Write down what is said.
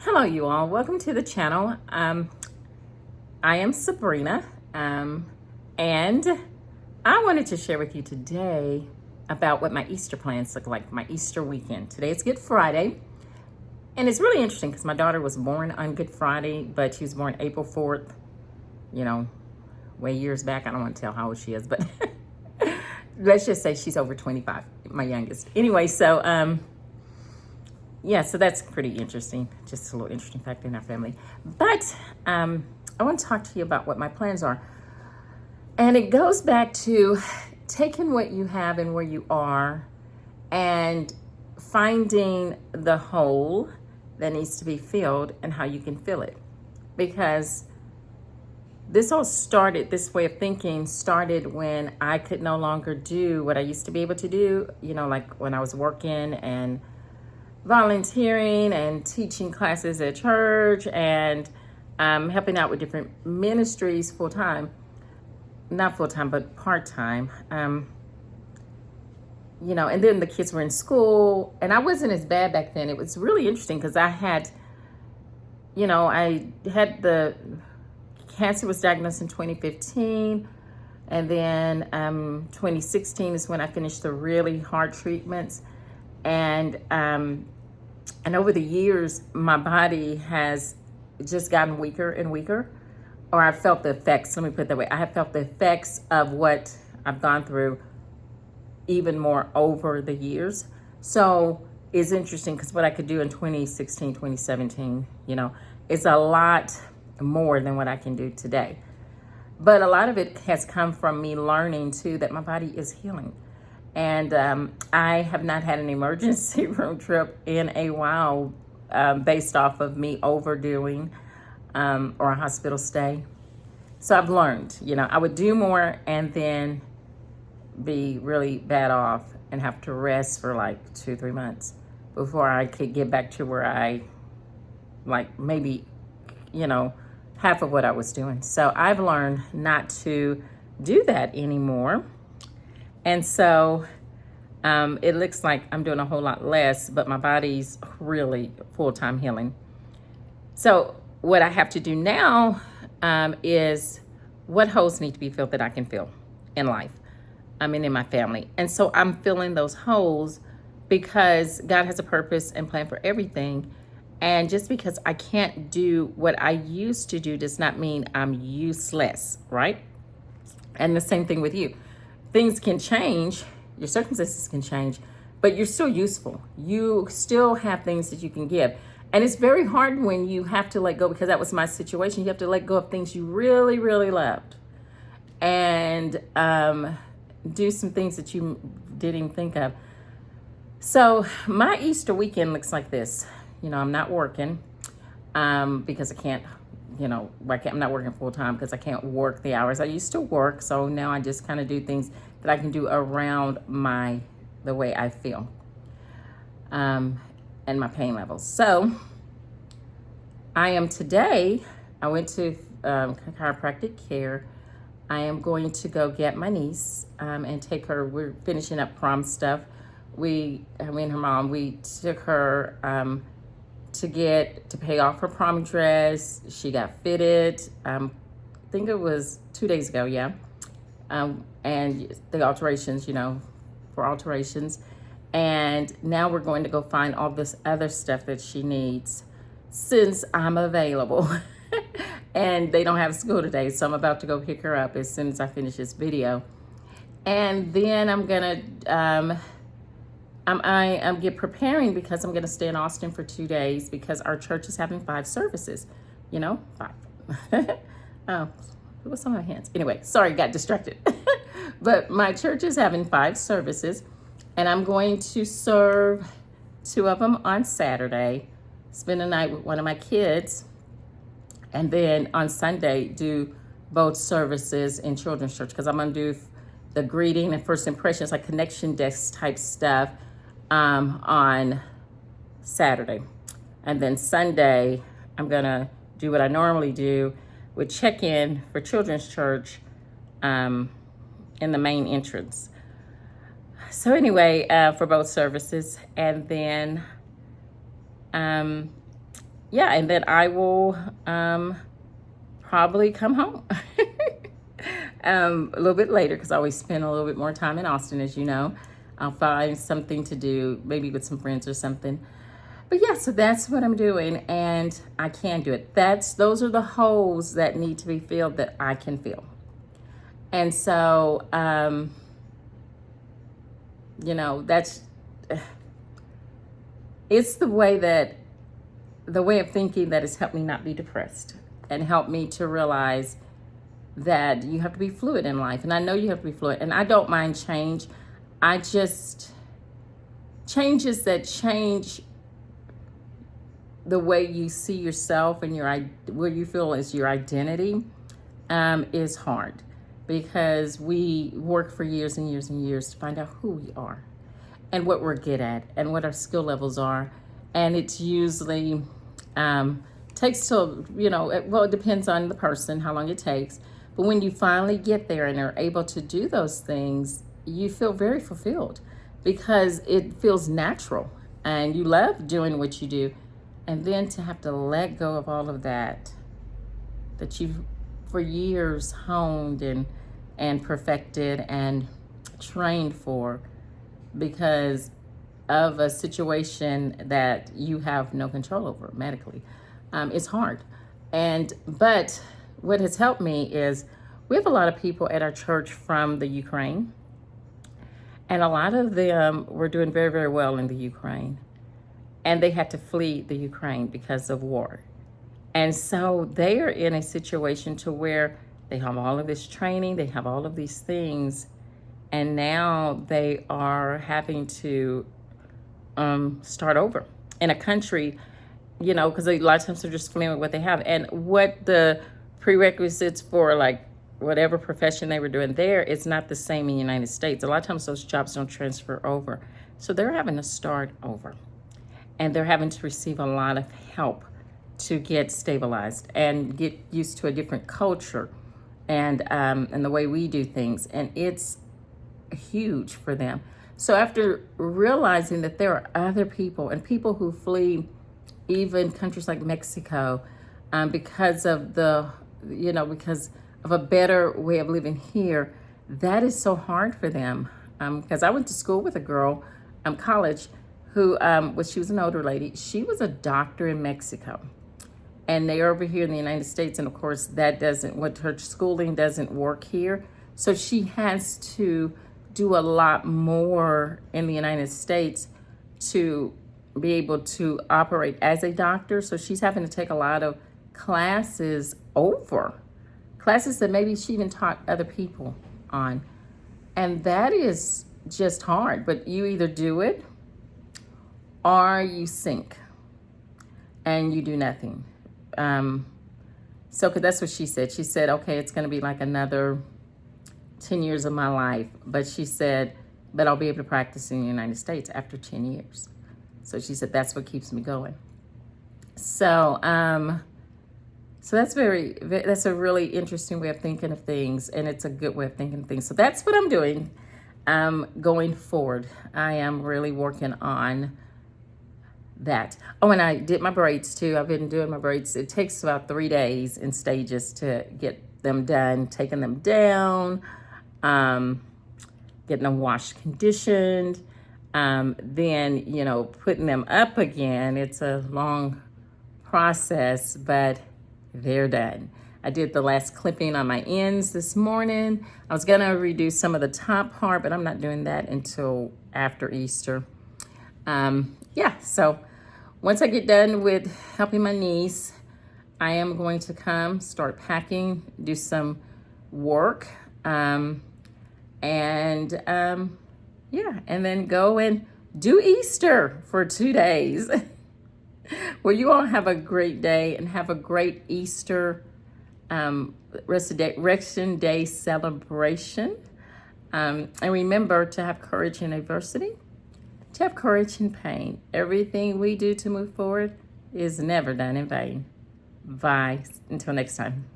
Hello, you all. Welcome to the channel. I am Sabrina, and I wanted to share with you today about what my Easter plans look like, my Easter weekend. Today is Good Friday, and it's really interesting because my daughter was born on Good Friday, but she was born April 4th, way years back. I don't want to tell how old she is, but let's just say she's over 25, my youngest. Anyway, so so that's pretty interesting. Just a little interesting fact in our family. But I want to talk to you about what my plans are. And it goes back to taking what you have and where you are and finding the hole that needs to be filled and how you can fill it. Because this way of thinking started when I could no longer do what I used to be able to do, like when I was working and volunteering and teaching classes at church and helping out with different ministries full-time. Not full-time, but part-time. And then the kids were in school, and I wasn't as bad back then. It was really interesting because I had the cancer was diagnosed in 2015, and then 2016 is when I finished the really hard treatments. And over the years, my body has just gotten weaker and weaker, or I felt the effects. Let me put it that way. I have felt the effects of what I've gone through even more over the years. So it's interesting because what I could do in 2016, 2017, it's a lot more than what I can do today. But a lot of it has come from me learning too that my body is healing. And I have not had an emergency room trip in a while based off of me overdoing or a hospital stay. So I've learned, I would do more and then be really bad off and have to rest for like 2-3 months before I could get back to where I maybe, half of what I was doing. So I've learned not to do that anymore. And so it looks like I'm doing a whole lot less, but my body's really full-time healing. So what I have to do now is what holes need to be filled that I can fill in life. In my family. And so I'm filling those holes because God has a purpose and plan for everything. And just because I can't do what I used to do does not mean I'm useless, right? And the same thing with you. Things can change, your circumstances can change, but you're still useful. You still have things that you can give. And it's very hard when you have to let go, because that was my situation. You have to let go of things you really, really loved and do some things that you didn't even think of. So my Easter weekend looks like this. I'm not working because I can't, I'm not working full time because I can't work the hours I used to work. So now I just kind of do things that I can do around the way I feel and my pain levels. So I went to chiropractic care. I am going to go get my niece and take her. We're finishing up prom stuff. Me and her mom, we took her to pay off her prom dress. She got fitted. I think it was 2 days ago, yeah. And the alterations, for alterations. And now we're going to go find all this other stuff that she needs since I'm available. And they don't have school today, so I'm about to go pick her up as soon as I finish this video. And then I'm gonna I'm get preparing because I'm gonna stay in Austin for 2 days because our church is having 5 services. 5. Oh, what's on my hands? Anyway, sorry, got distracted. But my church is having 5 services, and I'm going to serve 2 of them on Saturday, spend the night with one of my kids, and then on Sunday do both services in children's church because I'm gonna do the greeting and first impressions, like connection desk type stuff on Saturday. And then Sunday, I'm gonna do what I normally do with check-in for children's church in the main entrance. So anyway, for both services. And then yeah, and then I will probably come home a little bit later because I always spend a little bit more time in Austin, as you know. I'll find something to do, maybe with some friends or something. But yeah, so that's what I'm doing, and I can do it. Those are the holes that need to be filled that I can fill. And so, you know, it's the way of thinking that has helped me not be depressed and helped me to realize that you have to be fluid in life. And I know you have to be fluid, and I don't mind change. I just, changes that change the way you see yourself and where you feel is your identity, is hard, because we work for years and years and years to find out who we are and what we're good at and what our skill levels are. And it's usually takes till, you know, well, it depends on the person, how long it takes. But when you finally get there and are able to do those things, you feel very fulfilled because it feels natural and you love doing what you do. And then to have to let go of all of that you've for years honed and perfected and trained for, because of a situation that you have no control over medically, it's hard. But what has helped me is we have a lot of people at our church from the Ukraine, and a lot of them were doing very, very well in the Ukraine, and they had to flee the Ukraine because of war. And so they are in a situation to where they have all of this training, they have all of these things, and now they are having to start over in a country, you know, because a lot of times they're just fleeing with what they have. And what the prerequisites for, like, whatever profession they were doing there, it's not the same in the United States. A lot of times those jobs don't transfer over. So they're having to start over. And they're having to receive a lot of help to get stabilized and get used to a different culture and the way we do things. And it's huge for them. So after realizing that there are other people and people who flee even countries like Mexico because of because of a better way of living here, that is so hard for them. Because I went to school with a girl, college, who she was an older lady. She was a doctor in Mexico. And they're over here in the United States. And of course, her schooling doesn't work here. So she has to do a lot more in the United States to be able to operate as a doctor. So she's having to take a lot of classes that maybe she even taught other people on. And that is just hard. But you either do it or you sink and you do nothing. So, cause that's what she said. She said, okay, it's going to be like another 10 years of my life. But she said, but I'll be able to practice in the United States after 10 years. So she said, that's what keeps me going. So, so that's that's a really interesting way of thinking of things. And it's a good way of thinking of things. So that's what I'm doing, going forward. I am really working on that. Oh, and I did my braids too. I've been doing my braids. It takes about 3 days in stages to get them done, taking them down, getting them washed, conditioned, then, putting them up again. It's a long process, but they're done. I did the last clipping on my ends this morning. I was gonna redo some of the top part, but I'm not doing that until after Easter. So once I get done with helping my niece, I am going to start packing, do some work, and then go and do Easter for 2 days. Well, you all have a great day and have a great Easter Resurrection Day celebration. And remember to have courage in adversity, to have courage in pain. Everything we do to move forward is never done in vain. Bye. Until next time.